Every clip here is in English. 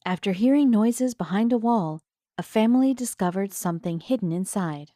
After hearing noises behind a wall, a family discovered something hidden inside.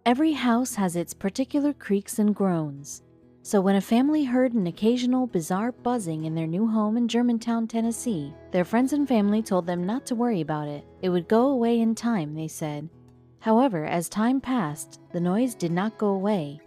Every house has its particular creaks and groans. So when a family heard an occasional bizarre buzzing in their new home in Germantown, Tennessee, their friends and family told them not to worry about it. It would go away in time, they said. However, as time passed, the noise did not go away.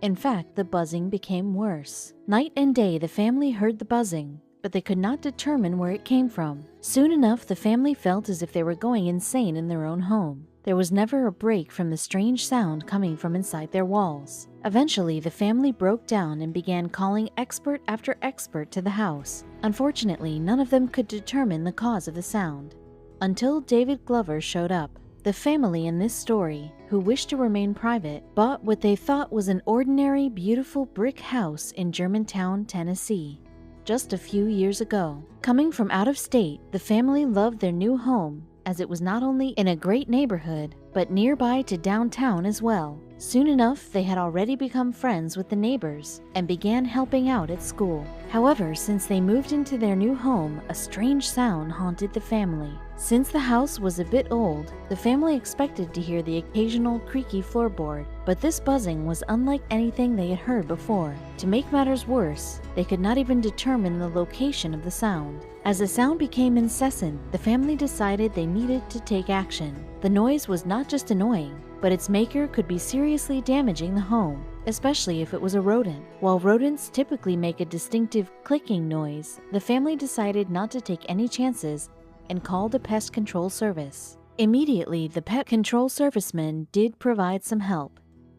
In fact, the buzzing became worse. Night and day, the family heard the buzzing, but they could not determine where it came from. Soon enough, the family felt as if they were going insane in their own home. There was never a break from the strange sound coming from inside their walls. Eventually, the family broke down and began calling expert after expert to the house. Unfortunately, none of them could determine the cause of the sound. Until David Glover showed up. The family in this story, who wished to remain private, bought what they thought was an ordinary, beautiful brick house in Germantown, Tennessee, just a few years ago. Coming from out of state, the family loved their new home as it was not only in a great neighborhood, but nearby to downtown as well. Soon enough, they had already become friends with the neighbors and began helping out at school. However, since they moved into their new home, a strange sound haunted the family. Since the house was a bit old, the family expected to hear the occasional creaky floorboard, but this buzzing was unlike anything they had heard before. To make matters worse, they could not even determine the location of the sound. As the sound became incessant, the family decided they needed to take action. The noise was not just annoying, but its maker could be seriously damaging the home, especially if it was a rodent. While rodents typically make a distinctive clicking noise, the family decided not to take any chances and called a pest control service. Immediately, the pet control servicemen did provide some help.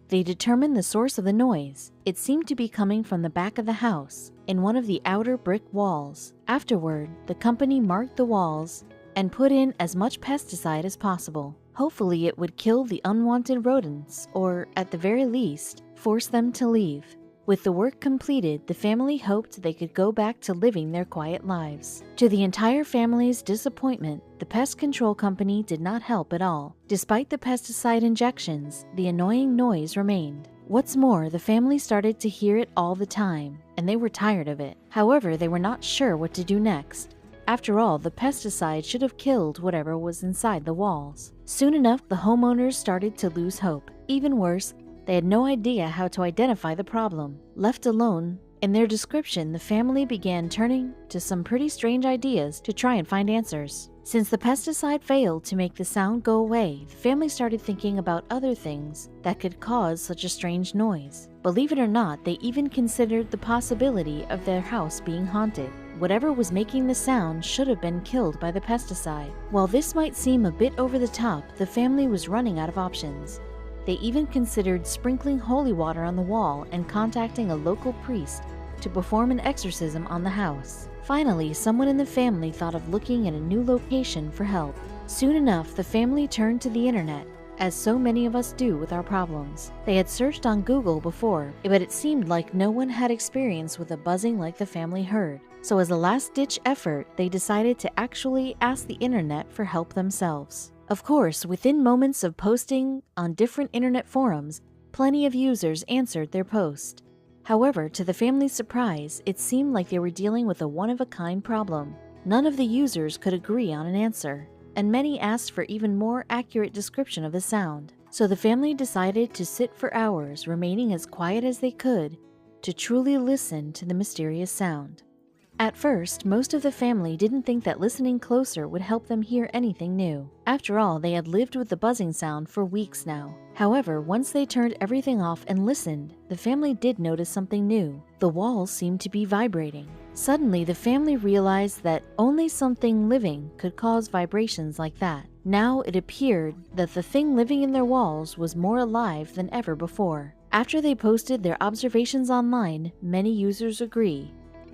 They determined the source of the noise. It seemed to be coming from the back of the house, in one of the outer brick walls. Afterward, the company marked the walls and put in as much pesticide as possible. Hopefully it would kill the unwanted rodents, or at the very least, force them to leave. With the work completed, the family hoped they could go back to living their quiet lives. To the entire family's disappointment, the pest control company did not help at all. Despite the pesticide injections, the annoying noise remained. What's more, the family started to hear it all the time, and they were tired of it. However, they were not sure what to do next. After all, the pesticide should have killed whatever was inside the walls. Soon enough, the homeowners started to lose hope. Even worse, they had no idea how to identify the problem. Left alone, in their description, the family began turning to some pretty strange ideas to try and find answers. Since the pesticide failed to make the sound go away, the family started thinking about other things that could cause such a strange noise. Believe it or not, they even considered the possibility of their house being haunted. Whatever was making the sound should have been killed by the pesticide. While this might seem a bit over the top, the family was running out of options. They even considered sprinkling holy water on the wall and contacting a local priest to perform an exorcism on the house. Finally, someone in the family thought of looking at a new location for help. Soon enough, the family turned to the internet, as so many of us do with our problems. They had searched on Google before, but it seemed like no one had experience with a buzzing like the family heard. So as a last-ditch effort, they decided to actually ask the internet for help themselves. Of course, within moments of posting on different internet forums, plenty of users answered their post. However, to the family's surprise, it seemed like they were dealing with a one-of-a-kind problem. None of the users could agree on an answer, and many asked for even more accurate description of the sound. So the family decided to sit for hours, remaining as quiet as they could, to truly listen to the mysterious sound. At first, most of the family didn't think that listening closer would help them hear anything new. After all, they had lived with the buzzing sound for weeks now. However, once they turned everything off and listened, the family did notice something new. The walls seemed to be vibrating. Suddenly, the family realized that only something living could cause vibrations like that. Now it appeared that the thing living in their walls was more alive than ever before. After they posted their observations online, many users agree.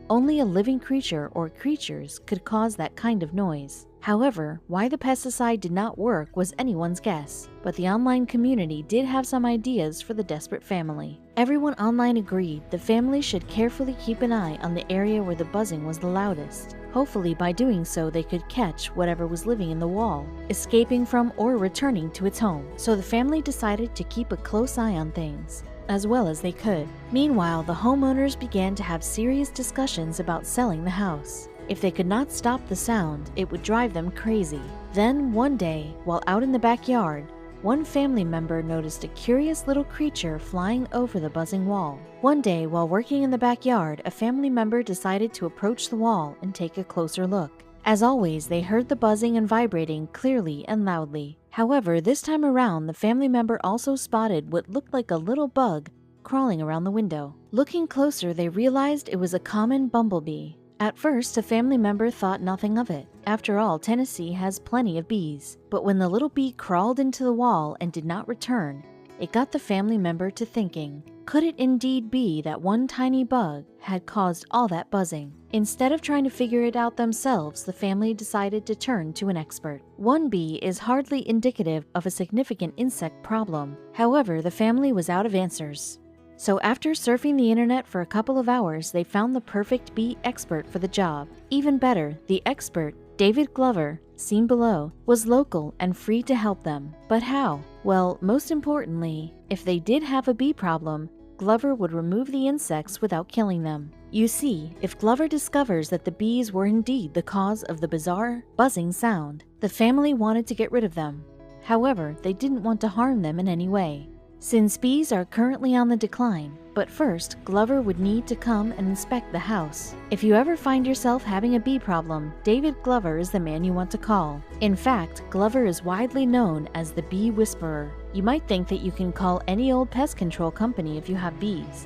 Only a living creature or creatures could cause that kind of noise. However, why the pesticide did not work was anyone's guess, but the online community did have some ideas for the desperate family. Everyone online agreed the family should carefully keep an eye on the area where the buzzing was the loudest. Hopefully, by doing so, they could catch whatever was living in the wall, escaping from or returning to its home. So the family decided to keep a close eye on things. as well as they could. Meanwhile, the homeowners began to have serious discussions about selling the house. If they could not stop the sound, it would drive them crazy. Then, one day, while out in the backyard, one family member noticed a curious little creature flying over the buzzing wall. One day, while working in the backyard, a family member decided to approach the wall and take a closer look. As always, they heard the buzzing and vibrating clearly and loudly. However, this time around, the family member also spotted what looked like a little bug crawling around the window. Looking closer, they realized it was a common bumblebee. At first, a family member thought nothing of it. After all, Tennessee has plenty of bees. But when the little bee crawled into the wall and did not return, it got the family member to thinking, could it indeed be that one tiny bug had caused all that buzzing? Instead of trying to figure it out themselves, the family decided to turn to an expert. One bee is hardly indicative of a significant insect problem. However, the family was out of answers. So after surfing the internet for a couple of hours, they found the perfect bee expert for the job. Even better, the expert, David Glover, seen below, was local and free to help them. But how? Well, most importantly, if they did have a bee problem, Glover would remove the insects without killing them. You see, if Glover discovers that the bees were indeed the cause of the bizarre, buzzing sound, the family wanted to get rid of them. However, they didn't want to harm them in any way, since bees are currently on the decline. But first, Glover would need to come and inspect the house. If you ever find yourself having a bee problem, David Glover is the man you want to call. In fact, Glover is widely known as the Bee Whisperer. You might think that you can call any old pest control company if you have bees.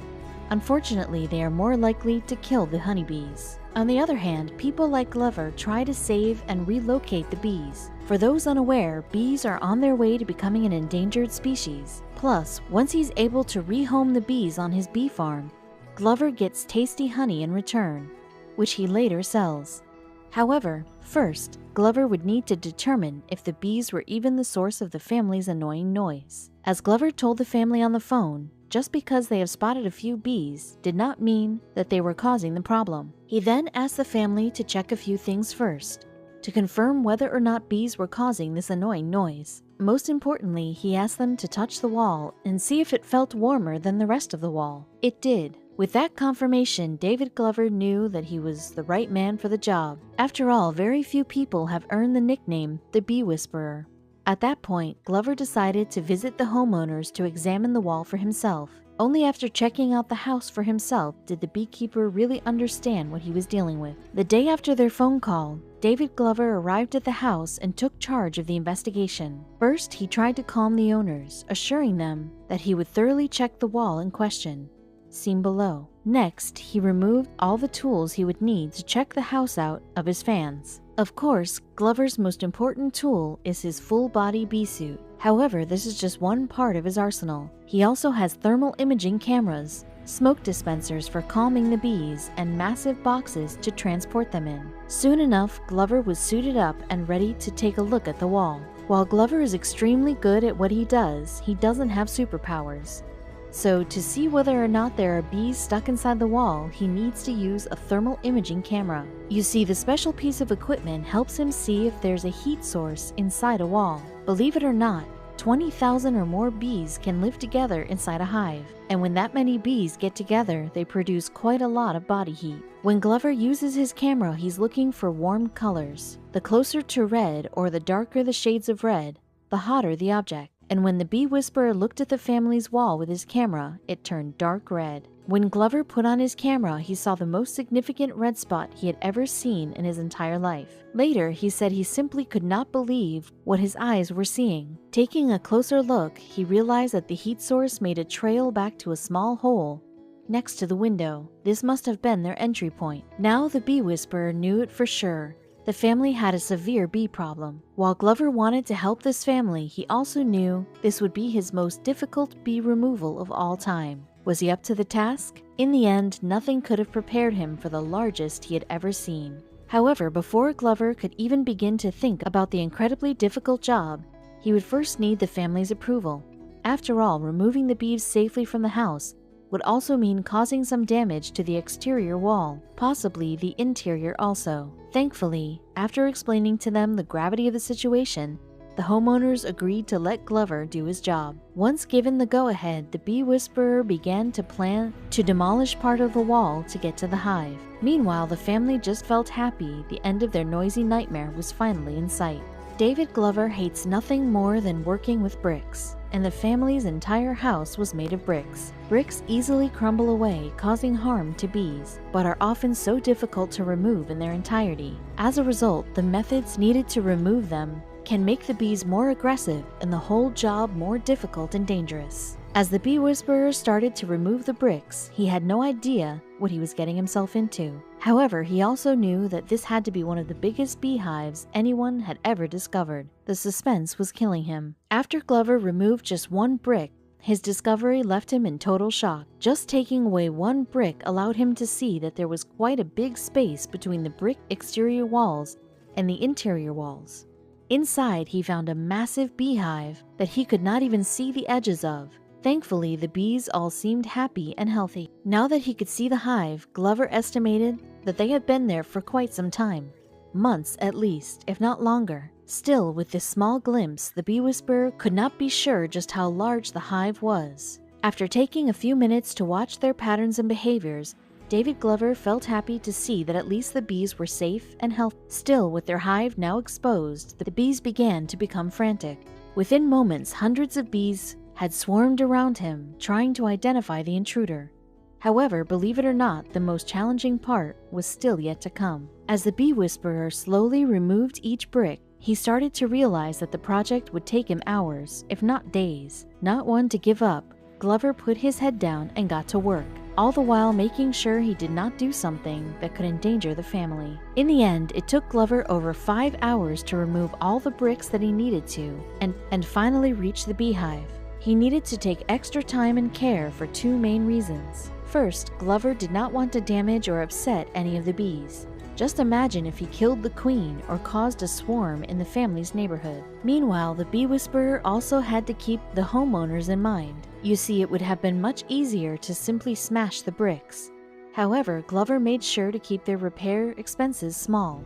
Unfortunately, they are more likely to kill the honeybees. On the other hand, people like Glover try to save and relocate the bees. For those unaware, bees are on their way to becoming an endangered species. Plus, once he's able to rehome the bees on his bee farm, Glover gets tasty honey in return, which he later sells. However, first, Glover would need to determine if the bees were even the source of the family's annoying noise. As Glover told the family on the phone, just because they have spotted a few bees did not mean that they were causing the problem. He then asked the family to check a few things first, to confirm whether or not bees were causing this annoying noise. Most importantly, he asked them to touch the wall and see if it felt warmer than the rest of the wall. It did. With that confirmation, David Glover knew that he was the right man for the job. After all, very few people have earned the nickname the Bee Whisperer. At that point, Glover decided to visit the homeowners to examine the wall for himself. Only after checking out the house for himself did the beekeeper really understand what he was dealing with. The day after their phone call, David Glover arrived at the house and took charge of the investigation. First, he tried to calm the owners, assuring them that he would thoroughly check the wall in question, seen below. Next, he removed all the tools he would need to check the house out of his fans. Of course, Glover's most important tool is his full-body bee suit. However, this is just one part of his arsenal. He also has thermal imaging cameras, smoke dispensers for calming the bees, and massive boxes to transport them in. Soon enough, Glover was suited up and ready to take a look at the wall. While Glover is extremely good at what he doesn't have superpowers. So, to see whether or not there are bees stuck inside the wall, he needs to use a thermal imaging camera. You see, the special piece of equipment helps him see if there's a heat source inside a wall. Believe it or not, 20,000 or more bees can live together inside a hive. And when that many bees get together, they produce quite a lot of body heat. When Glover uses his camera, he's looking for warm colors. The closer to red, or the darker the shades of red, the hotter the object. And when the Bee Whisperer looked at the family's wall with his camera, it turned dark red. When Glover put on his camera, he saw the most significant red spot he had ever seen in his entire life. Later, he said he simply could not believe what his eyes were seeing. Taking a closer look, he realized that the heat source made a trail back to a small hole next to the window. This must have been their entry point. Now the Bee Whisperer knew it for sure. The family had a severe bee problem. While Glover wanted to help this family, he also knew this would be his most difficult bee removal of all time. Was he up to the task? In the end, nothing could have prepared him for the largest he had ever seen. However, before Glover could even begin to think about the incredibly difficult job, he would first need the family's approval. After all, removing the bees safely from the house would also mean causing some damage to the exterior wall, possibly the interior also. Thankfully, after explaining to them the gravity of the situation, the homeowners agreed to let Glover do his job. Once given the go-ahead, the bee whisperer began to plan to demolish part of the wall to get to the hive. Meanwhile, the family just felt happy the end of their noisy nightmare was finally in sight. David Glover hates nothing more than working with bricks, and the family's entire house was made of bricks. Bricks easily crumble away, causing harm to bees, but are often so difficult to remove in their entirety. As a result, the methods needed to remove them can make the bees more aggressive and the whole job more difficult and dangerous. As the bee whisperer started to remove the bricks, he had no idea what he was getting himself into. However, he also knew that this had to be one of the biggest beehives anyone had ever discovered. The suspense was killing him. After Glover removed just one brick, his discovery left him in total shock. Just taking away one brick allowed him to see that there was quite a big space between the brick exterior walls and the interior walls. Inside, he found a massive beehive that he could not even see the edges of. Thankfully, the bees all seemed happy and healthy. Now that he could see the hive, Glover estimated that they had been there for quite some time. Months at least, if not longer. Still, with this small glimpse, the bee whisperer could not be sure just how large the hive was. After taking a few minutes to watch their patterns and behaviors, David Glover felt happy to see that at least the bees were safe and healthy. Still, with their hive now exposed, the bees began to become frantic. Within moments, hundreds of bees had swarmed around him, trying to identify the intruder. However, believe it or not, the most challenging part was still yet to come. As the bee whisperer slowly removed each brick, he started to realize that the project would take him hours, if not days. Not one to give up, Glover put his head down and got to work, all the while making sure he did not do something that could endanger the family. In the end, it took Glover over 5 hours to remove all the bricks that he needed to, and finally reach the beehive. He needed to take extra time and care for two main reasons. First, Glover did not want to damage or upset any of the bees. Just imagine if he killed the queen or caused a swarm in the family's neighborhood. Meanwhile, the bee whisperer also had to keep the homeowners in mind. You see, it would have been much easier to simply smash the bricks. However, Glover made sure to keep their repair expenses small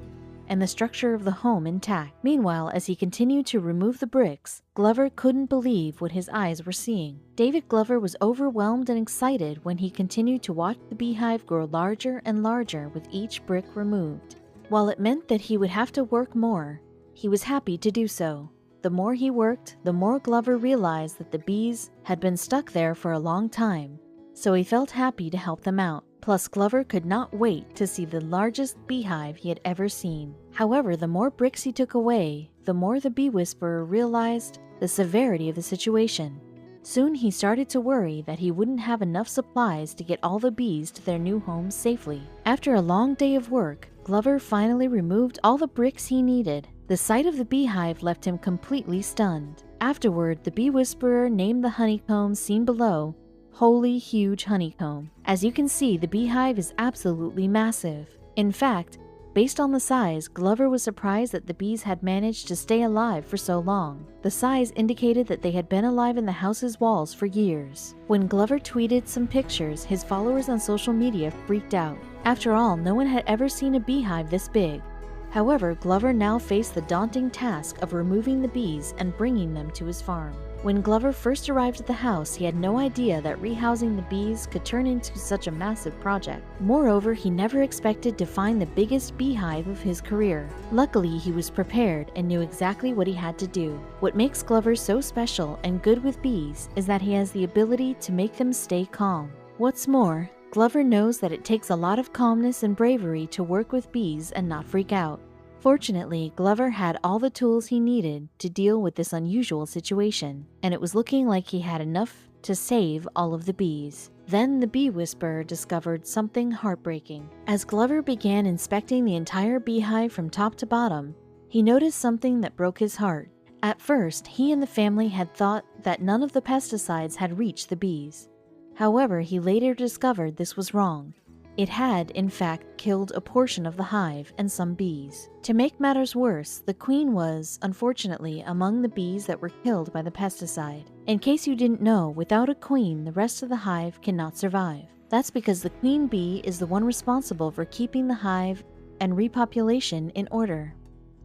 and the structure of the home intact. Meanwhile, as he continued to remove the bricks, Glover couldn't believe what his eyes were seeing. David Glover was overwhelmed and excited when he continued to watch the beehive grow larger and larger with each brick removed. While it meant that he would have to work more, he was happy to do so. The more he worked, the more Glover realized that the bees had been stuck there for a long time, so he felt happy to help them out. Plus, Glover could not wait to see the largest beehive he had ever seen. However, the more bricks he took away, the more the bee whisperer realized the severity of the situation. Soon he started to worry that he wouldn't have enough supplies to get all the bees to their new homes safely. After a long day of work, Glover finally removed all the bricks he needed. The sight of the beehive left him completely stunned. Afterward, the bee whisperer named the honeycomb seen below Holy Huge Honeycomb. As you can see, the beehive is absolutely massive. In fact, based on the size, Glover was surprised that the bees had managed to stay alive for so long. The size indicated that they had been alive in the house's walls for years. When Glover tweeted some pictures, his followers on social media freaked out. After all, no one had ever seen a beehive this big. However, Glover now faced the daunting task of removing the bees and bringing them to his farm. When Glover first arrived at the house, he had no idea that rehousing the bees could turn into such a massive project. Moreover, he never expected to find the biggest beehive of his career. Luckily, he was prepared and knew exactly what he had to do. What makes Glover so special and good with bees is that he has the ability to make them stay calm. What's more, Glover knows that it takes a lot of calmness and bravery to work with bees and not freak out. Fortunately, Glover had all the tools he needed to deal with this unusual situation, and it was looking like he had enough to save all of the bees. Then the bee whisperer discovered something heartbreaking. As Glover began inspecting the entire beehive from top to bottom, he noticed something that broke his heart. At first, he and the family had thought that none of the pesticides had reached the bees. However, he later discovered this was wrong. It had, in fact, killed a portion of the hive and some bees. To make matters worse, the queen was, unfortunately, among the bees that were killed by the pesticide. In case you didn't know, without a queen, the rest of the hive cannot survive. That's because the queen bee is the one responsible for keeping the hive and repopulation in order.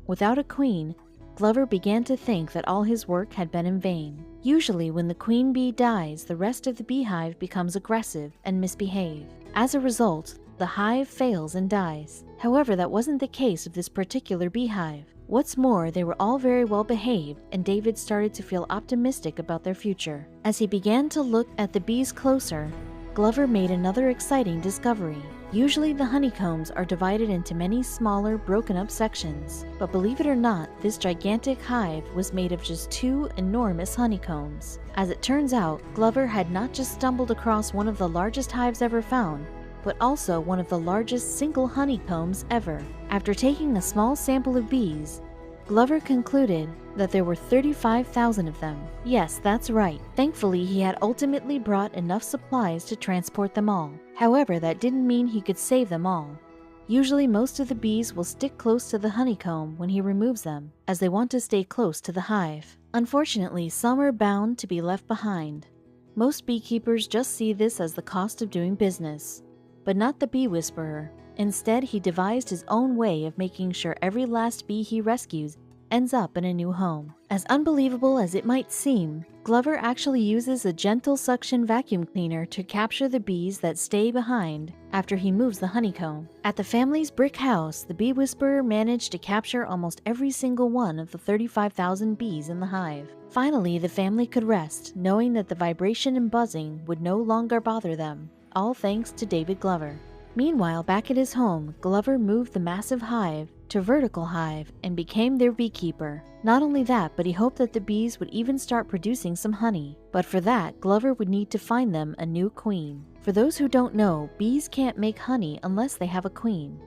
Without a queen, Glover began to think that all his work had been in vain. Usually, when the queen bee dies, the rest of the beehive becomes aggressive and misbehave. As a result, the hive fails and dies. However, that wasn't the case of this particular beehive. What's more, they were all very well behaved, and David started to feel optimistic about their future. As he began to look at the bees closer, Glover made another exciting discovery. Usually the honeycombs are divided into many smaller, broken-up sections, but believe it or not, this gigantic hive was made of just 2 enormous honeycombs. As it turns out, Glover had not just stumbled across one of the largest hives ever found, but also one of the largest single honeycombs ever. After taking a small sample of bees, Glover concluded that there were 35,000 of them. Yes, that's right. Thankfully, he had ultimately brought enough supplies to transport them all. However, that didn't mean he could save them all. Usually, most of the bees will stick close to the honeycomb when he removes them, as they want to stay close to the hive. Unfortunately, some are bound to be left behind. Most beekeepers just see this as the cost of doing business, but not the bee whisperer. Instead, he devised his own way of making sure every last bee he rescues ends up in a new home. As unbelievable as it might seem, Glover actually uses a gentle suction vacuum cleaner to capture the bees that stay behind after he moves the honeycomb. At the family's brick house, the bee whisperer managed to capture almost every single one of the 35,000 bees in the hive. Finally, the family could rest, knowing that the vibration and buzzing would no longer bother them, all thanks to David Glover. Meanwhile, back at his home, Glover moved the massive hive to Vertical Hive and became their beekeeper. Not only that, but he hoped that the bees would even start producing some honey. But for that, Glover would need to find them a new queen. For those who don't know, bees can't make honey unless they have a queen.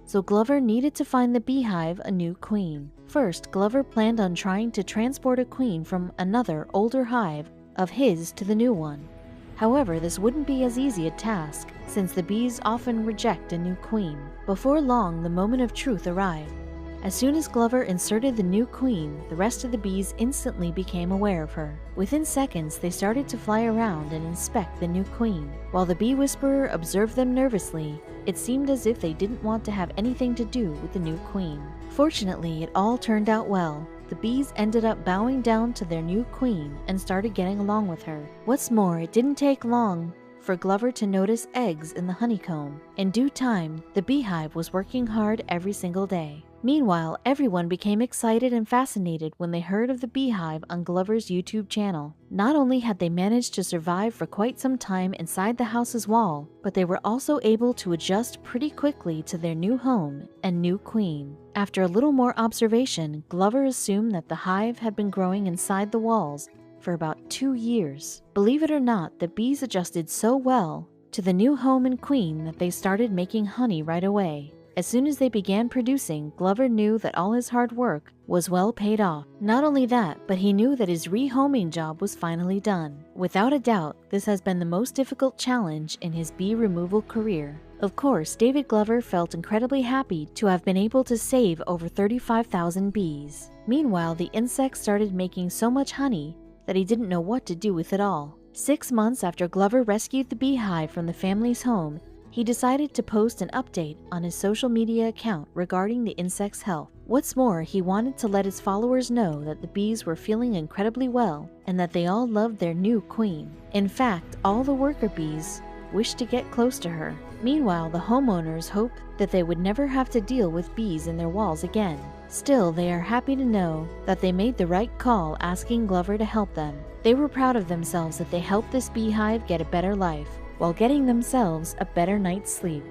So Glover needed to find the beehive a new queen. First, Glover planned on trying to transport a queen from another, older hive of his to the new one. However, this wouldn't be as easy a task, since the bees often reject a new queen. Before long, the moment of truth arrived. As soon as Glover inserted the new queen, the rest of the bees instantly became aware of her. Within seconds, they started to fly around and inspect the new queen. While the bee whisperer observed them nervously, it seemed as if they didn't want to have anything to do with the new queen. Fortunately, it all turned out well. The bees ended up bowing down to their new queen and started getting along with her. What's more, it didn't take long for Glover to notice eggs in the honeycomb. In due time, the beehive was working hard every single day. Meanwhile, everyone became excited and fascinated when they heard of the beehive on Glover's YouTube channel. Not only had they managed to survive for quite some time inside the house's wall, but they were also able to adjust pretty quickly to their new home and new queen. After a little more observation, Glover assumed that the hive had been growing inside the walls for about 2 years. Believe it or not, the bees adjusted so well to the new home and queen that they started making honey right away. As soon as they began producing, Glover knew that all his hard work was well paid off. Not only that, but he knew that his rehoming job was finally done. Without a doubt, this has been the most difficult challenge in his bee removal career. Of course, David Glover felt incredibly happy to have been able to save over 35,000 bees. Meanwhile, the insects started making so much honey that he didn't know what to do with it all. 6 months after Glover rescued the beehive from the family's home, he decided to post an update on his social media account regarding the insect's health. What's more, he wanted to let his followers know that the bees were feeling incredibly well and that they all loved their new queen. In fact, all the worker bees wished to get close to her. Meanwhile, the homeowners hoped that they would never have to deal with bees in their walls again. Still, they are happy to know that they made the right call asking Glover to help them. They were proud of themselves that they helped this beehive get a better life, while getting themselves a better night's sleep.